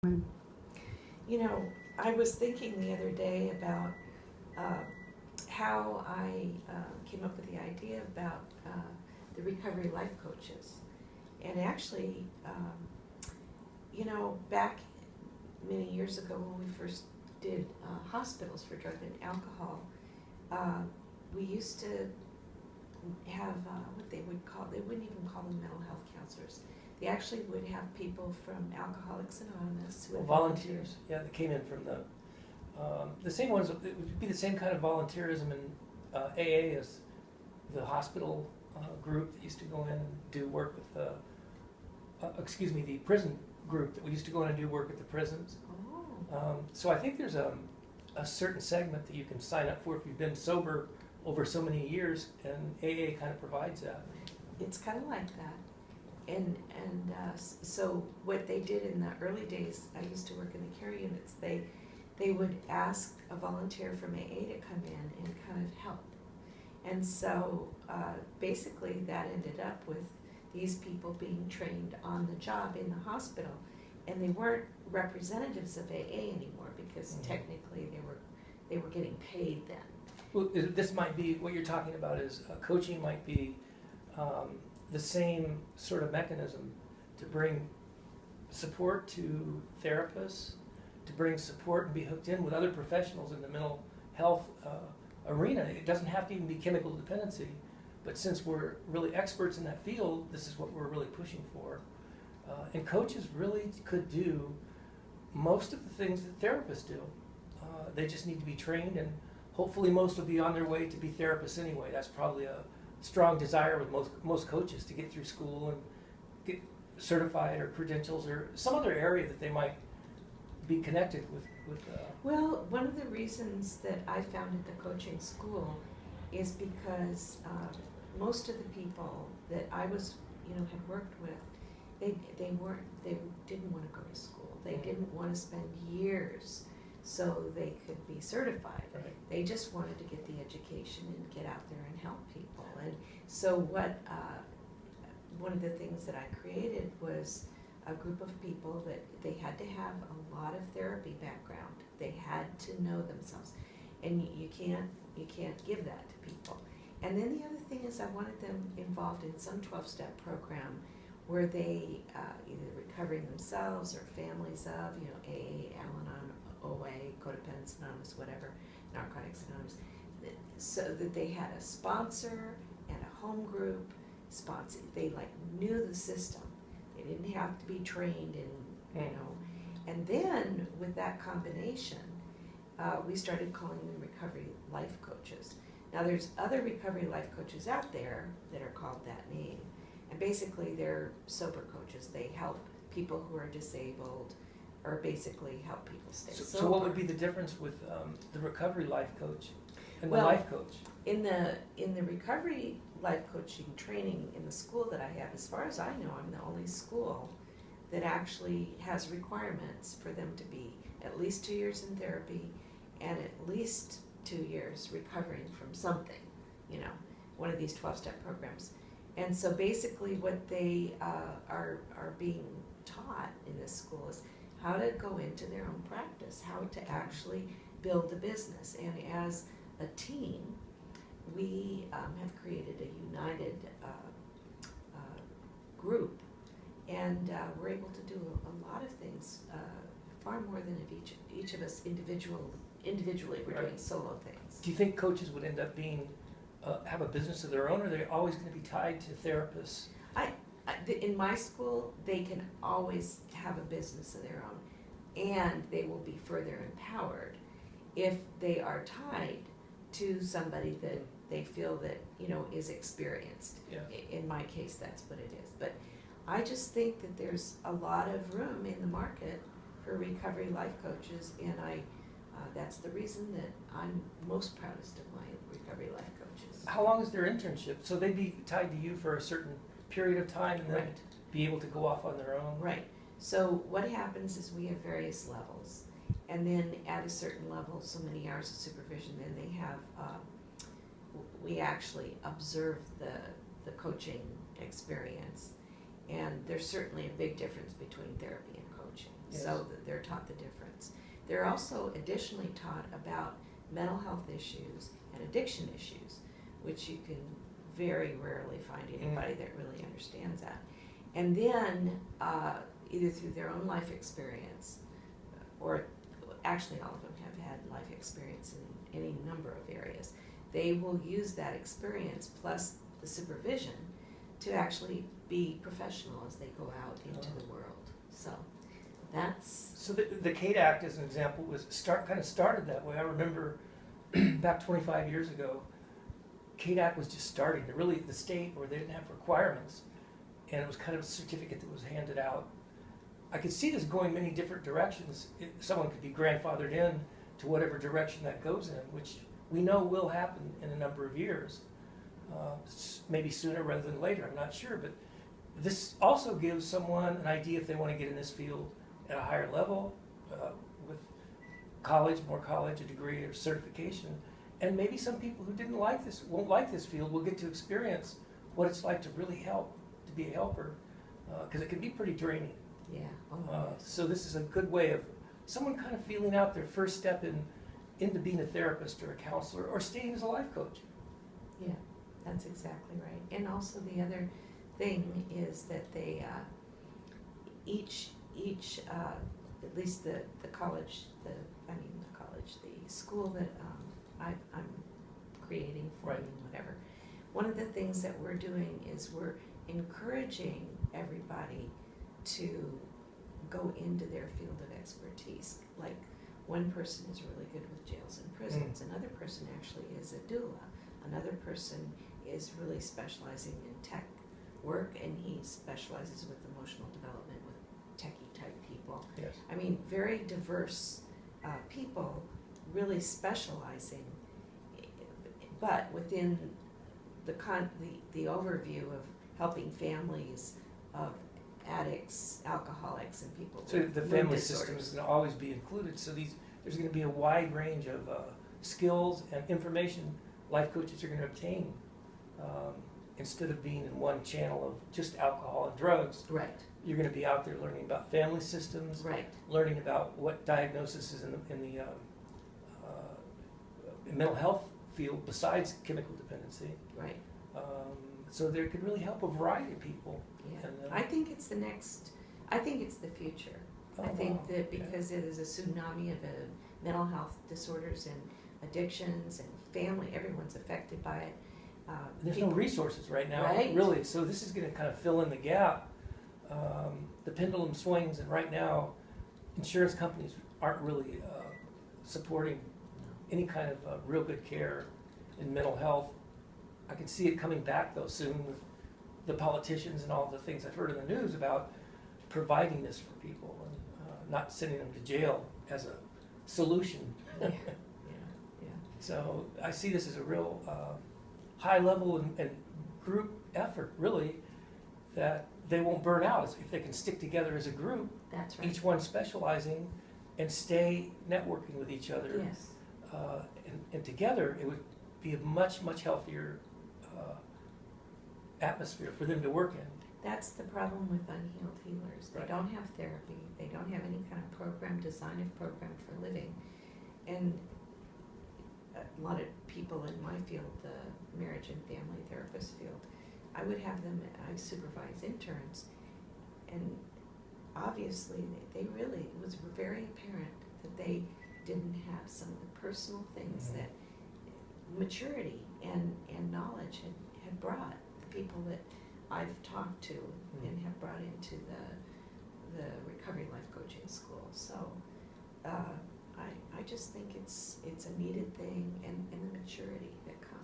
You know, I was thinking the other day about uh, how I came up with the idea about the recovery life coaches. And actually, back many years ago when we first did hospitals for drug and alcohol, uh, we used to have what they wouldn't even call them mental health counselors. They actually would have people from Alcoholics Anonymous who had Volunteers, yeah, that came in from the same ones. It would be the same kind of volunteerism in AA as the hospital group that used to go in and do work with the prison group that we used to go in and do work at the prisons. So I think there's a certain segment that you can sign up for if you've been sober over so many years, and AA kind of provides that. It's kind of like that. And so what they did in the early days, I used to work in the care units, they would ask a volunteer from AA to come in and kind of help. And so basically that ended up with these people being trained on the job in the hospital. And they weren't representatives of AA anymore because technically they were getting paid then. Well, this might be, what you're talking about is coaching might be the same sort of mechanism to bring support to therapists, to bring support and be hooked in with other professionals in the mental health arena. It doesn't have to even be chemical dependency, but since we're really experts in that field, this is what we're really pushing for. And coaches really could do most of the things that therapists do. They just need to be trained, and hopefully most will be on their way to be therapists anyway. That's probably a strong desire with most coaches to get through school and get certified or credentials or some other area that they might be connected with. Well, one of the reasons that I founded the coaching school is because most of the people that I was, had worked with, they didn't want to go to school. They didn't want to spend years so they could be certified. Right. They just wanted to get the education and get out there and help people. And so one of the things that I created was a group of people that they had to have a lot of therapy background. They had to know themselves, and you can't give that to people. And then the other thing is I wanted them involved in some 12-step program where they either recovering themselves or families of, AA, Al-Anon, OA, Codependence Anonymous, whatever, Narcotics Anonymous, so that they had a sponsor and a home group sponsor. They knew the system. They didn't have to be trained in, And then with that combination, we started calling them recovery life coaches. Now there's other recovery life coaches out there that are called that name. And basically they're sober coaches. They help people who are disabled or basically help people stay sober. So what would be the difference with the recovery life coach and the life coach? In the recovery life coaching training in the school that I have, as far as I know, I'm the only school that actually has requirements for them to be at least 2 years in therapy and at least 2 years recovering from something, one of these 12-step programs. And so basically what they are being taught in this school is how to go into their own practice, how to actually build a business. And as a team, we have created a united group, and we're able to do a lot of things, far more than if each of us individually we're doing solo things. Do you think coaches would end up being have a business of their own, or are they always going to be tied to therapists? In my school, they can always have a business of their own, and they will be further empowered if they are tied to somebody that they feel that is experienced. Yeah. In my case, that's what it is. But I just think that there's a lot of room in the market for recovery life coaches, and that's the reason that I'm most proudest of my recovery life coaches. How long is their internship? So they'd be tied to you for a certain period of time and then be able to go off on their own? Right. So what happens is we have various levels, and then at a certain level, so many hours of supervision, then they have, we actually observe the coaching experience, and there's certainly a big difference between therapy and coaching. Yes. so that they're taught the difference. They're also additionally taught about mental health issues and addiction issues, which you can very rarely find anybody that really understands that. And then either through their own life experience, or actually all of them have had life experience in any number of areas, they will use that experience plus the supervision to actually be professional as they go out into the world. So that's... So the CADE Act, as an example, was kind of started that way. I remember back 25 years ago, CADE Act was just starting. The state, or they didn't have requirements, and it was kind of a certificate that was handed out. I could see this going many different directions. Someone could be grandfathered in to whatever direction that goes in, which we know will happen in a number of years. Maybe sooner rather than later, I'm not sure. But this also gives someone an idea if they want to get in this field at a higher level, with more college, a degree or certification. And maybe some people who won't like this field will get to experience what it's like to really help, to be a helper, because it can be pretty draining. Yeah. So this is a good way of someone kind of feeling out their first step into being a therapist or a counselor or staying as a life coach. Yeah, that's exactly right. And also the other thing is that they each at least the school that I'm creating for Right. them, whatever. One of the things that we're doing is we're encouraging everybody to go into their field of expertise. Like, one person is really good with jails and prisons. Another person actually is a doula. Another person is really specializing in tech work, and he specializes with emotional development with techie type people. Yes. I mean, very diverse people really specializing, but within the overview of helping families of addicts, alcoholics, and people So with the mood family disorders. system is going to always be included. So there's going to be a wide range of skills and information life coaches are going to obtain, instead of being in one channel of just alcohol and drugs. Right. You're going to be out there learning about family systems, Right. learning about what diagnosis is in the mental health field besides chemical dependency. Right. So there could really help a variety of people. Yeah. And, I think it's the future. I think that because it is a tsunami of mental health disorders and addictions and family, everyone's affected by it. There's no resources right now, Right. really. So this is going to kind of fill in the gap. The pendulum swings, and right now, insurance companies aren't really supporting any kind of real good care in mental health. I can see it coming back though soon with the politicians and all the things I've heard in the news about providing this for people and not sending them to jail as a solution. Yeah. So I see this as a real high level and group effort, really, that they won't burn out if they can stick together as a group, That's right. each one specializing, and stay networking with each other. Yes. And together, it would be a much, much healthier atmosphere for them to work in. That's the problem with unhealed healers. They Right. don't have therapy. They don't have any kind of program, design of program for living. And a lot of people in my field, the marriage and family therapist field, I supervise interns, and obviously it was very apparent that they didn't have some of the personal things that maturity and knowledge had brought the people that I've talked to and have brought into the recovery life coaching school. So I just think it's a needed thing, and the maturity that comes.